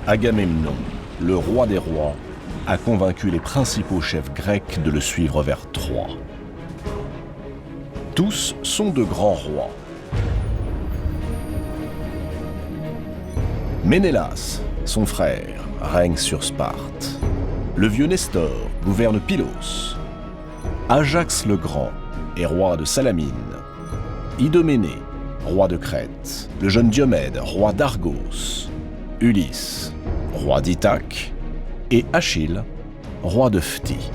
Agamemnon, le roi des rois, a convaincu les principaux chefs grecs de le suivre vers Troie. Tous sont de grands rois. Ménélas, son frère, règne sur Sparte. Le vieux Nestor gouverne Pylos. Ajax le Grand est roi de Salamine. Idoménée, roi de Crète. Le jeune Diomède, roi d'Argos. Ulysse, roi d'Ithaque. Et Achille, roi de Phtie.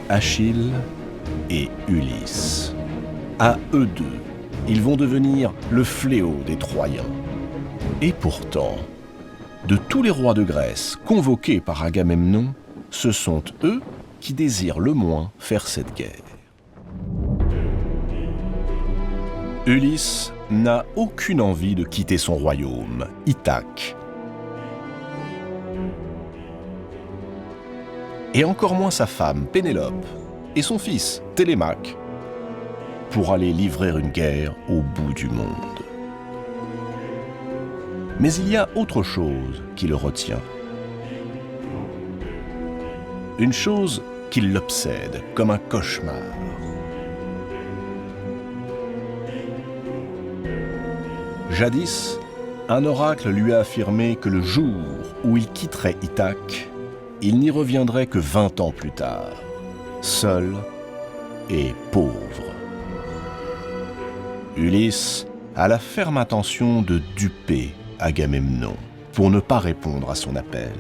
Achille et Ulysse. À eux deux, ils vont devenir le fléau des Troyens. Et pourtant, de tous les rois de Grèce convoqués par Agamemnon, ce sont eux qui désirent le moins faire cette guerre. Ulysse n'a aucune envie de quitter son royaume, Ithaque. Et encore moins sa femme, Pénélope, et son fils, Télémaque, pour aller livrer une guerre au bout du monde. Mais il y a autre chose qui le retient. Une chose qui l'obsède comme un cauchemar. Jadis, un oracle lui a affirmé que le jour où il quitterait Ithaque, il n'y reviendrait que 20 ans plus tard, seul et pauvre. Ulysse a la ferme intention de duper Agamemnon pour ne pas répondre à son appel.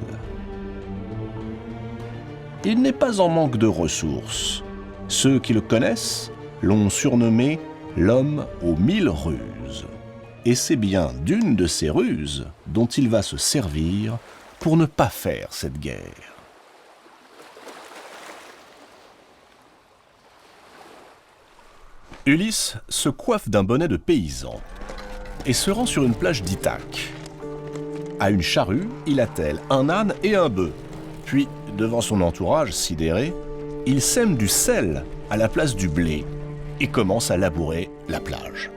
Il n'est pas en manque de ressources. Ceux qui le connaissent l'ont surnommé l'homme aux 1000 ruses. Et c'est bien d'une de ces ruses dont il va se servir pour ne pas faire cette guerre. Ulysse se coiffe d'un bonnet de paysan et se rend sur une plage d'Ithaque. À une charrue, il attelle un âne et un bœuf. Puis, devant son entourage sidéré, il sème du sel à la place du blé et commence à labourer la plage.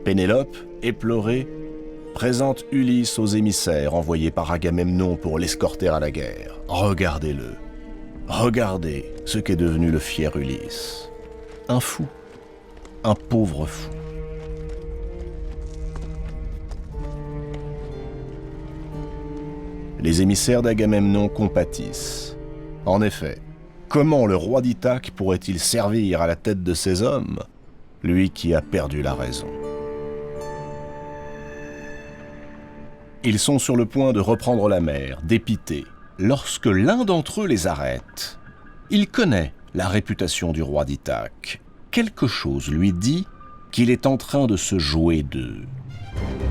Pénélope, éplorée, présente Ulysse aux émissaires envoyés par Agamemnon pour l'escorter à la guerre. Regardez-le. Regardez ce qu'est devenu le fier Ulysse. Un fou. Un pauvre fou. Les émissaires d'Agamemnon compatissent. En effet, comment le roi d'Ithaque pourrait-il servir à la tête de ces hommes, lui qui a perdu la raison? Ils sont sur le point de reprendre la mer, dépités, lorsque l'un d'entre eux les arrête. Il connaît la réputation du roi d'Ithaque. Quelque chose lui dit qu'il est en train de se jouer d'eux.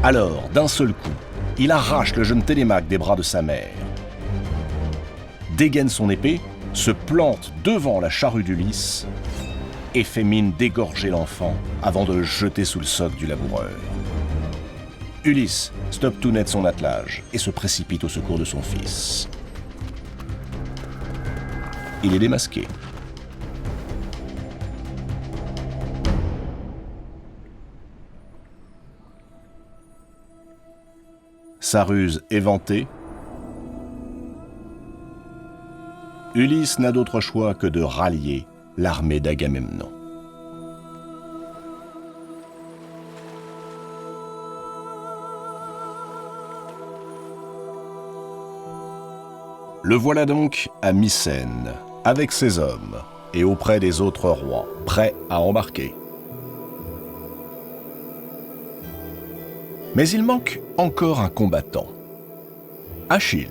Alors, d'un seul coup, il arrache le jeune Télémaque des bras de sa mère, dégaine son épée, se plante devant la charrue d'Ulysse et fait mine d'égorger l'enfant avant de le jeter sous le soc du laboureur. Ulysse stoppe tout net son attelage et se précipite au secours de son fils. Il est démasqué. Sa ruse éventée, Ulysse n'a d'autre choix que de rallier l'armée d'Agamemnon. Le voilà donc à Mycène, avec ses hommes, et auprès des autres rois, prêts à embarquer. Mais il manque encore un combattant, Achille.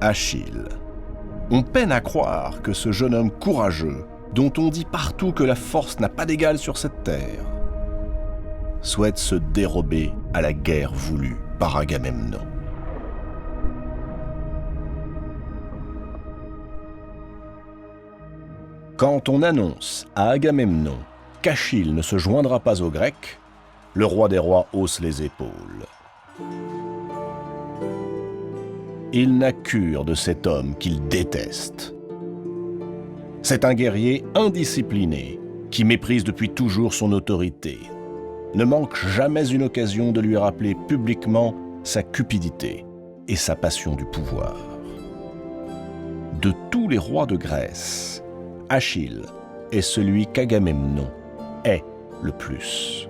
Achille. On peine à croire que ce jeune homme courageux, dont on dit partout que la force n'a pas d'égal sur cette terre, souhaite se dérober à la guerre voulue par Agamemnon. Quand on annonce à Agamemnon qu'Achille ne se joindra pas aux Grecs, le roi des rois hausse les épaules. Il n'a cure de cet homme qu'il déteste. C'est un guerrier indiscipliné qui méprise depuis toujours son autorité, ne manque jamais une occasion de lui rappeler publiquement sa cupidité et sa passion du pouvoir. De tous les rois de Grèce, Achille est celui qu'Agamemnon est le plus.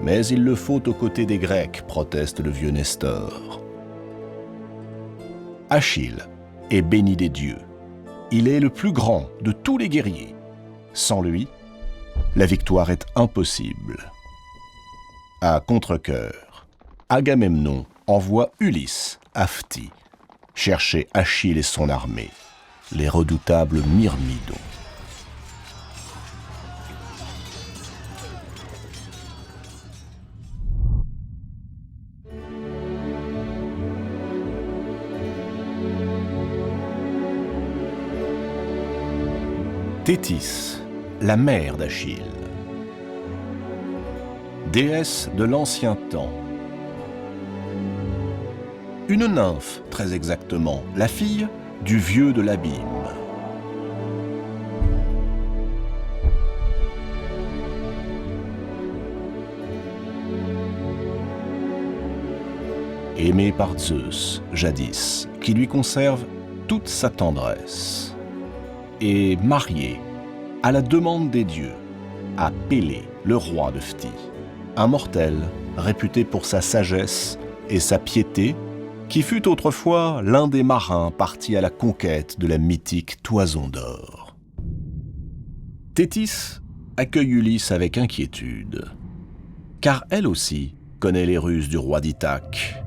Mais il le faut aux côtés des Grecs, proteste le vieux Nestor. Achille est béni des dieux. Il est le plus grand de tous les guerriers. Sans lui, la victoire est impossible. À contre-cœur, Agamemnon envoie Ulysse à Phthie chercher Achille et son armée, les redoutables Myrmidons. Thétis, la mère d'Achille. Déesse de l'ancien temps. Une nymphe, très exactement, la fille du vieux de l'abîme. Aimée par Zeus, jadis, qui lui conserve toute sa tendresse. Et mariée, à la demande des dieux, à Pélée, le roi de Phthie, un mortel réputé pour sa sagesse et sa piété, qui fut autrefois l'un des marins partis à la conquête de la mythique Toison d'Or. Thétis accueille Ulysse avec inquiétude, car elle aussi connaît les ruses du roi d'Ithaque.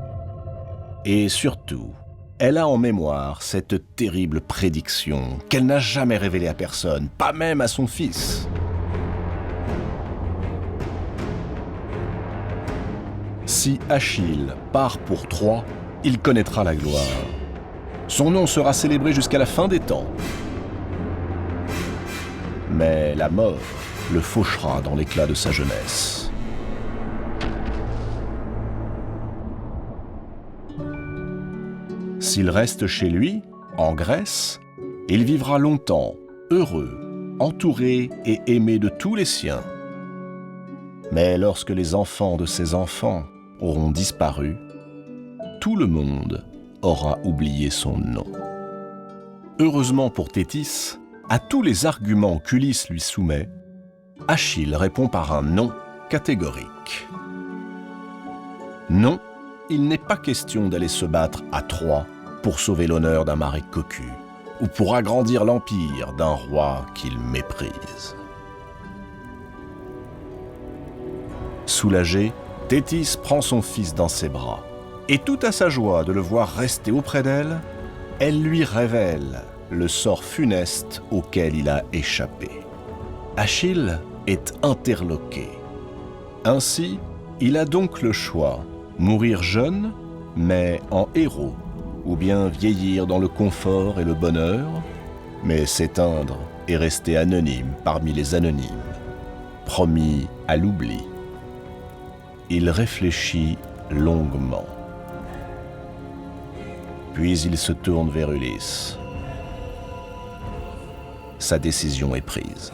Et surtout, elle a en mémoire cette terrible prédiction qu'elle n'a jamais révélée à personne, pas même à son fils. Si Achille part pour Troie, il connaîtra la gloire. Son nom sera célébré jusqu'à la fin des temps. Mais la mort le fauchera dans l'éclat de sa jeunesse. S'il reste chez lui, en Grèce, il vivra longtemps, heureux, entouré et aimé de tous les siens. Mais lorsque les enfants de ses enfants auront disparu, tout le monde aura oublié son nom. Heureusement pour Thétis, à tous les arguments qu'Ulysse lui soumet, Achille répond par un non catégorique. Non, il n'est pas question d'aller se battre à Troie pour sauver l'honneur d'un mari cocu ou pour agrandir l'empire d'un roi qu'il méprise. Soulagé, Thétis prend son fils dans ses bras et tout à sa joie de le voir rester auprès d'elle, elle lui révèle le sort funeste auquel il a échappé. Achille est interloqué. Ainsi, il a donc le choix: mourir jeune, mais en héros, ou bien vieillir dans le confort et le bonheur, mais s'éteindre et rester anonyme parmi les anonymes, promis à l'oubli. Il réfléchit longuement. Puis il se tourne vers Ulysse. Sa décision est prise.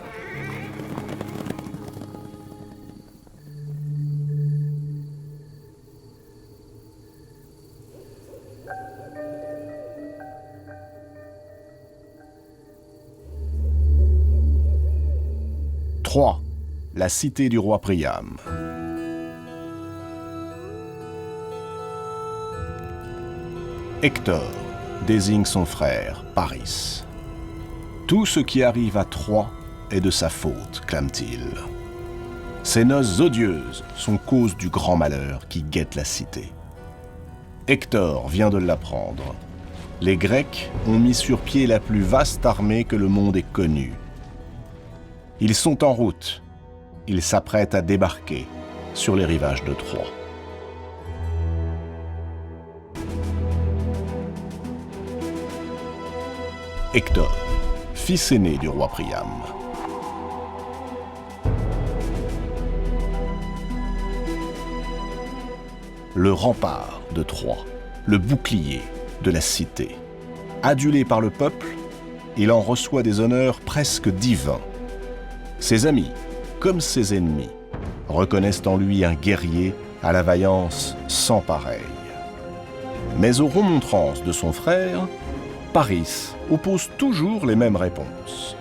Troie, la cité du roi Priam. Hector désigne son frère, Paris. Tout ce qui arrive à Troie est de sa faute, clame-t-il. Ces noces odieuses sont cause du grand malheur qui guette la cité. Hector vient de l'apprendre. Les Grecs ont mis sur pied la plus vaste armée que le monde ait connue. Ils sont en route. Ils s'apprêtent à débarquer sur les rivages de Troie. Hector, fils aîné du roi Priam. le rempart de Troie, le bouclier de la cité. Adulé par le peuple, il en reçoit des honneurs presque divins. Ses amis, comme ses ennemis, reconnaissent en lui un guerrier à la vaillance sans pareille. Mais aux remontrances de son frère, Paris oppose toujours les mêmes réponses.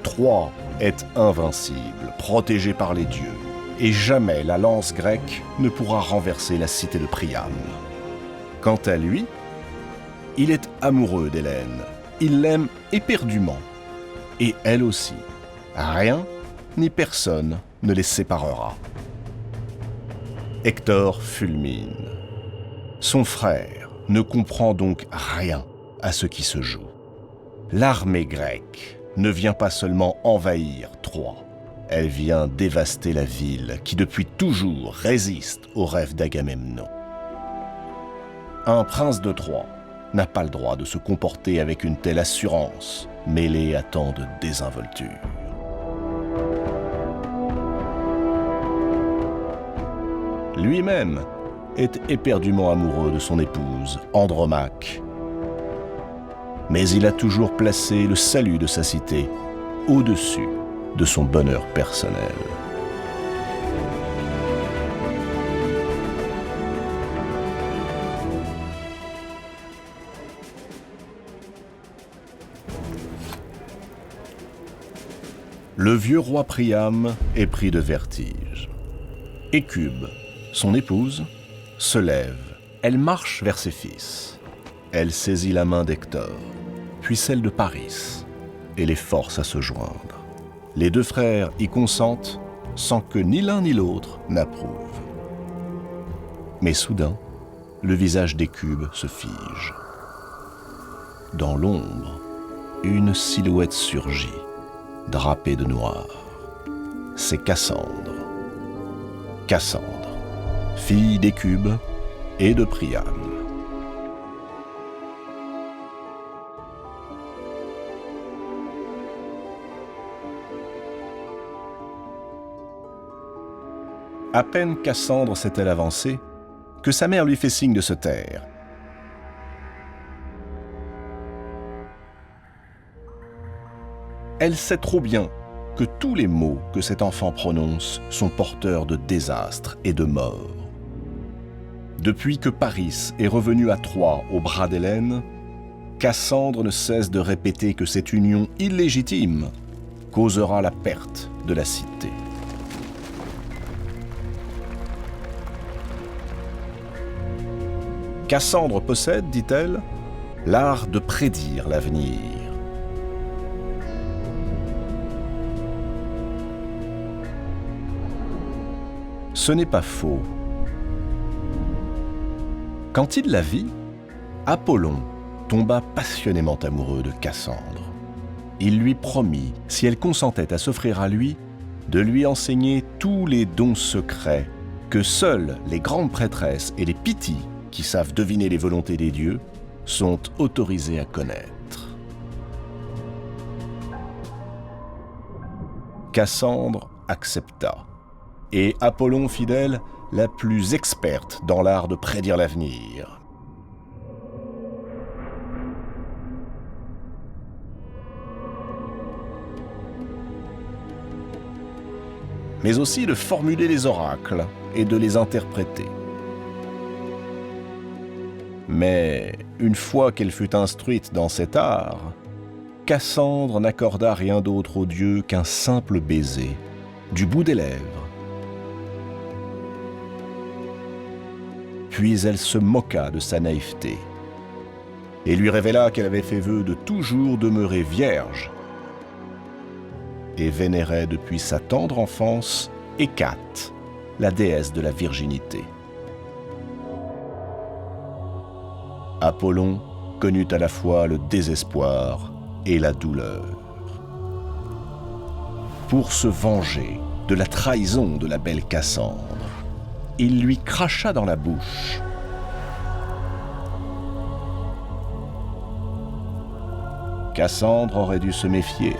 Troie est invincible, protégée par les dieux, et jamais la lance grecque ne pourra renverser la cité de Priam. Quant à lui, il est amoureux d'Hélène, il l'aime éperdument, et elle aussi. Rien ni personne ne les séparera. Hector fulmine. Son frère ne comprend donc rien à ce qui se joue. L'armée grecque ne vient pas seulement envahir Troie, elle vient dévaster la ville qui depuis toujours résiste aux rêves d'Agamemnon. Un prince de Troie n'a pas le droit de se comporter avec une telle assurance, mêlée à tant de désinvolture. Lui-même est éperdument amoureux de son épouse, Andromaque. Mais il a toujours placé le salut de sa cité au-dessus de son bonheur personnel. Le vieux roi Priam est pris de vertige. Hécube, son épouse, se lève. Elle marche vers ses fils. Elle saisit la main d'Hector, puis celle de Paris, et les force à se joindre. Les deux frères y consentent sans que ni l'un ni l'autre n'approuve. Mais soudain, le visage d'Hécube se fige. Dans l'ombre, une silhouette surgit, drapée de noir. C'est Cassandre. Cassandre, fille d'Hécube et de Priam. À peine Cassandre s'est-elle avancée que sa mère lui fait signe de se taire. Elle sait trop bien que tous les mots que cet enfant prononce sont porteurs de désastre et de mort. Depuis que Paris est revenu à Troie au bras d'Hélène, Cassandre ne cesse de répéter que cette union illégitime causera la perte de la cité. Cassandre possède, dit-elle, l'art de prédire l'avenir. Ce n'est pas faux. Quand il la vit, Apollon tomba passionnément amoureux de Cassandre. Il lui promit, si elle consentait à s'offrir à lui, de lui enseigner tous les dons secrets que seules les grandes prêtresses et les Pythies, qui savent deviner les volontés des dieux, sont autorisées à connaître. Cassandre accepta, et Apollon fit d'elle la plus experte dans l'art de prédire l'avenir. Mais aussi de formuler les oracles et de les interpréter. Mais une fois qu'elle fut instruite dans cet art, Cassandre n'accorda rien d'autre aux dieux qu'un simple baiser, du bout des lèvres. Puis elle se moqua de sa naïveté et lui révéla qu'elle avait fait vœu de toujours demeurer vierge et vénérait depuis sa tendre enfance Hécate, la déesse de la virginité. Apollon connut à la fois le désespoir et la douleur. Pour se venger de la trahison de la belle Cassandre, il lui cracha dans la bouche. Cassandre aurait dû se méfier,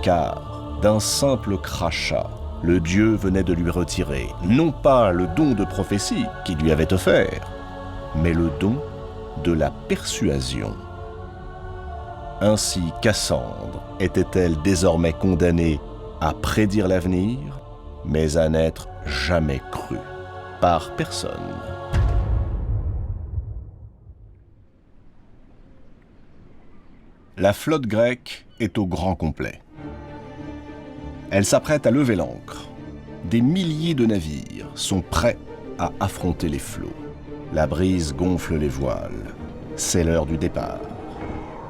car d'un simple crachat, le dieu venait de lui retirer non pas le don de prophétie qu'il lui avait offert, mais le don de la persuasion. Ainsi Cassandre était-elle désormais condamnée à prédire l'avenir, mais à n'être jamais crue par personne. La flotte grecque est au grand complet. Elle s'apprête à lever l'ancre. Des milliers de navires sont prêts à affronter les flots. La brise gonfle les voiles. C'est l'heure du départ.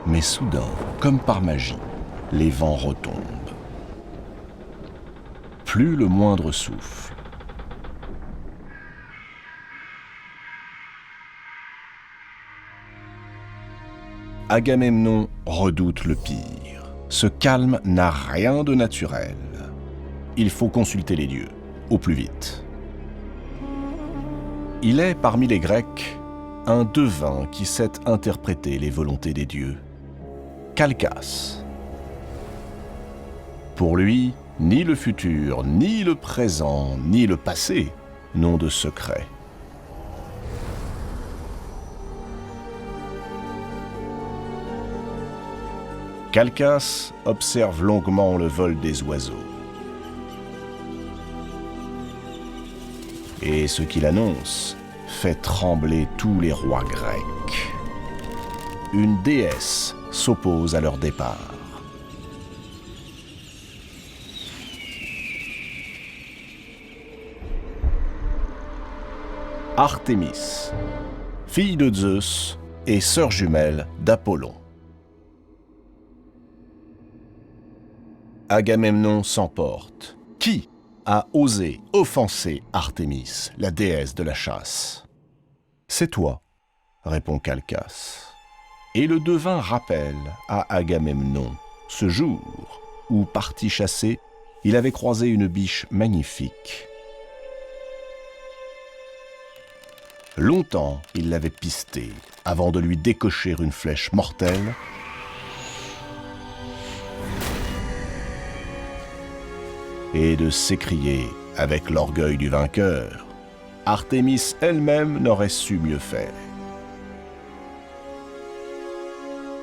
Mais soudain, comme par magie, les vents retombent. Plus le moindre souffle. Agamemnon redoute le pire. Ce calme n'a rien de naturel. Il faut consulter les dieux, au plus vite. Il est, parmi les Grecs, un devin qui sait interpréter les volontés des dieux. Calchas. Pour lui, ni le futur, ni le présent, ni le passé n'ont de secret. Calchas observe longuement le vol des oiseaux. Et ce qu'il annonce fait trembler tous les rois grecs. Une déesse s'oppose à leur départ. Artémis, fille de Zeus et sœur jumelle d'Apollon. Agamemnon s'emporte. Qui a osé offenser Artémis, la déesse de la chasse? C'est toi, répond Calchas. Et le devin rappelle à Agamemnon ce jour où, parti chasser, il avait croisé une biche magnifique. Longtemps, il l'avait pistée avant de lui décocher une flèche mortelle et de s'écrier avec l'orgueil du vainqueur. Artémis elle-même n'aurait su mieux faire.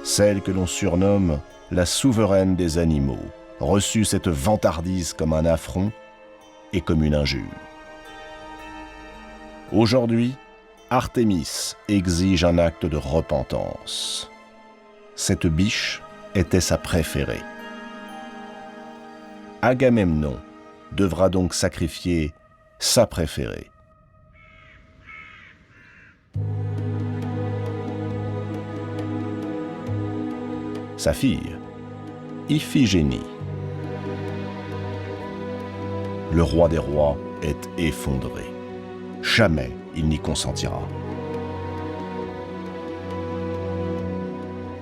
Celle que l'on surnomme la souveraine des animaux reçut cette vantardise comme un affront et comme une injure. Aujourd'hui, Artémis exige un acte de repentance. Cette biche était sa préférée. Agamemnon devra donc sacrifier sa préférée. Sa fille, Iphigénie. Le roi des rois est effondré. Jamais il n'y consentira.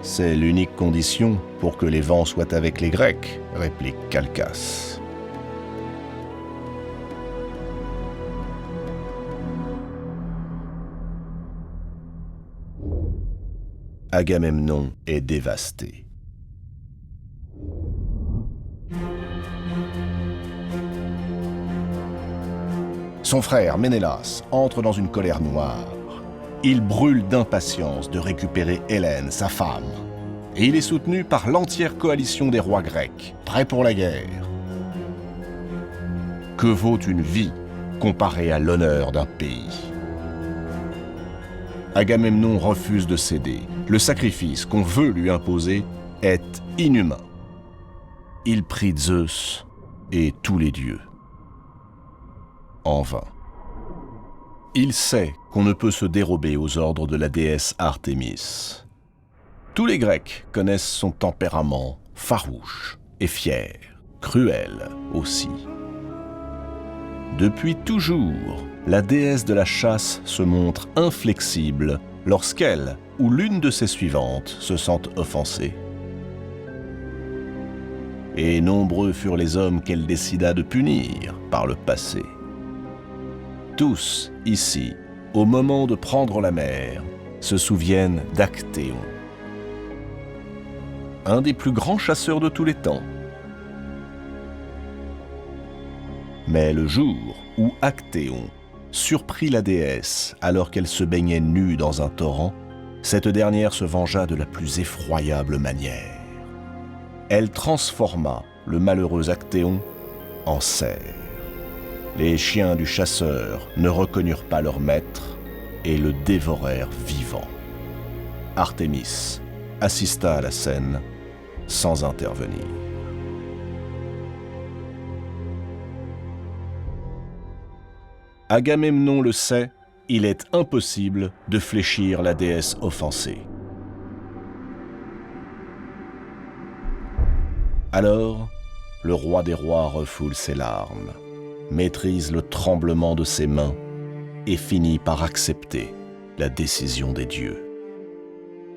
C'est l'unique condition pour que les vents soient avec les Grecs, réplique Calchas. Agamemnon est dévasté. Son frère Ménélas entre dans une colère noire. Il brûle d'impatience de récupérer Hélène, sa femme. Et il est soutenu par l'entière coalition des rois grecs, prêts pour la guerre. Que vaut une vie comparée à l'honneur d'un pays? Agamemnon refuse de céder. Le sacrifice qu'on veut lui imposer est inhumain. Il prie Zeus et tous les dieux. En vain. Il sait qu'on ne peut se dérober aux ordres de la déesse Artémis. Tous les Grecs connaissent son tempérament farouche et fier, cruel aussi. Depuis toujours, la déesse de la chasse se montre inflexible lorsqu'elle ou l'une de ses suivantes se sentent offensées. Et nombreux furent les hommes qu'elle décida de punir par le passé. Tous, ici, au moment de prendre la mer, se souviennent d'Actéon, un des plus grands chasseurs de tous les temps. Mais le jour où Actéon surprit la déesse alors qu'elle se baignait nue dans un torrent, cette dernière se vengea de la plus effroyable manière. Elle transforma le malheureux Actéon en cerf. Les chiens du chasseur ne reconnurent pas leur maître et le dévorèrent vivant. Artémis assista à la scène sans intervenir. Agamemnon le sait, il est impossible de fléchir la déesse offensée. Alors, le roi des rois refoule ses larmes, maîtrise le tremblement de ses mains et finit par accepter la décision des dieux.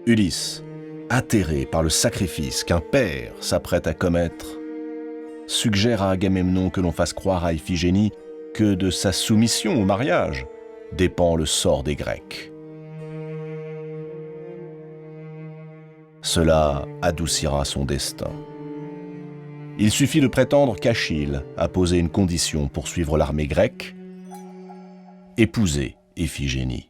Ulysse, atterré par le sacrifice qu'un père s'apprête à commettre, suggère à Agamemnon que l'on fasse croire à Iphigénie que de sa soumission au mariage dépend le sort des Grecs. Cela adoucira son destin. Il suffit de prétendre qu'Achille a posé une condition pour suivre l'armée grecque, épouser Iphigénie.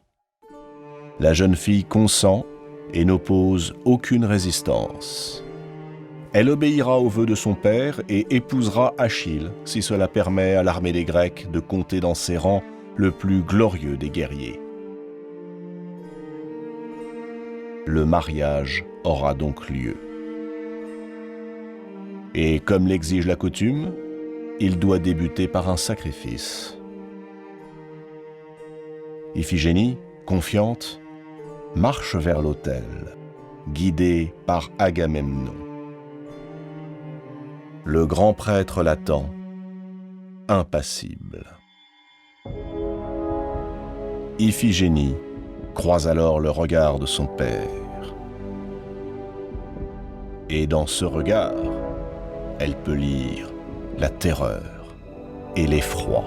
La jeune fille consent et n'oppose aucune résistance. Elle obéira aux vœux de son père et épousera Achille si cela permet à l'armée des Grecs de compter dans ses rangs le plus glorieux des guerriers. Le mariage aura donc lieu. Et comme l'exige la coutume, il doit débuter par un sacrifice. Iphigénie, confiante, marche vers l'autel, guidée par Agamemnon. Le grand prêtre l'attend, impassible. Iphigénie croise alors le regard de son père. Et dans ce regard, elle peut lire la terreur et l'effroi.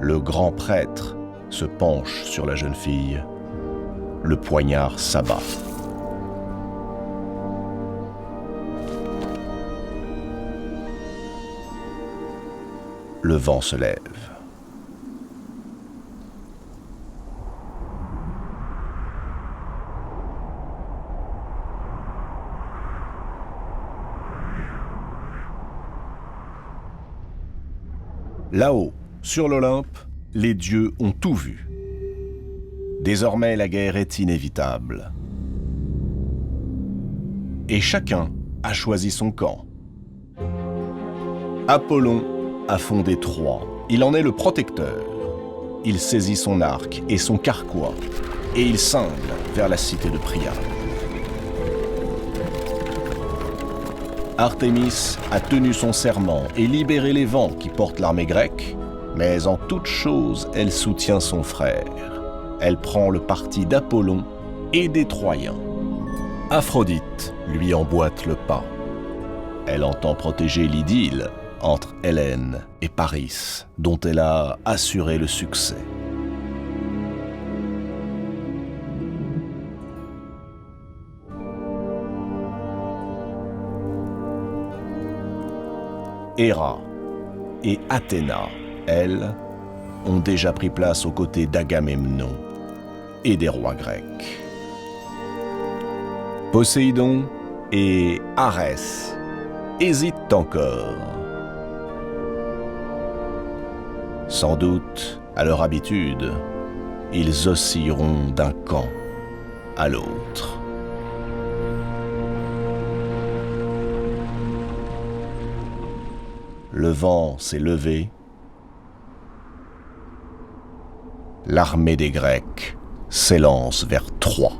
Le grand prêtre se penche sur la jeune fille, le poignard s'abat. Le vent se lève. Là-haut, sur l'Olympe, les dieux ont tout vu. Désormais, la guerre est inévitable. Et chacun a choisi son camp. Apollon a fondé Troie. Il en est le protecteur. Il saisit son arc et son carquois, et il cingle vers la cité de Priam. Artémis a tenu son serment et libéré les vents qui portent l'armée grecque, mais en toute chose, elle soutient son frère. Elle prend le parti d'Apollon et des Troyens. Aphrodite lui emboîte le pas. Elle entend protéger l'idylle entre Hélène et Paris, dont elle a assuré le succès. Héra et Athéna, elles, ont déjà pris place aux côtés d'Agamemnon et des rois grecs. Poséidon et Arès hésitent encore. Sans doute, à leur habitude, ils oscilleront d'un camp à l'autre. Le vent s'est levé. L'armée des Grecs s'élance vers Troie.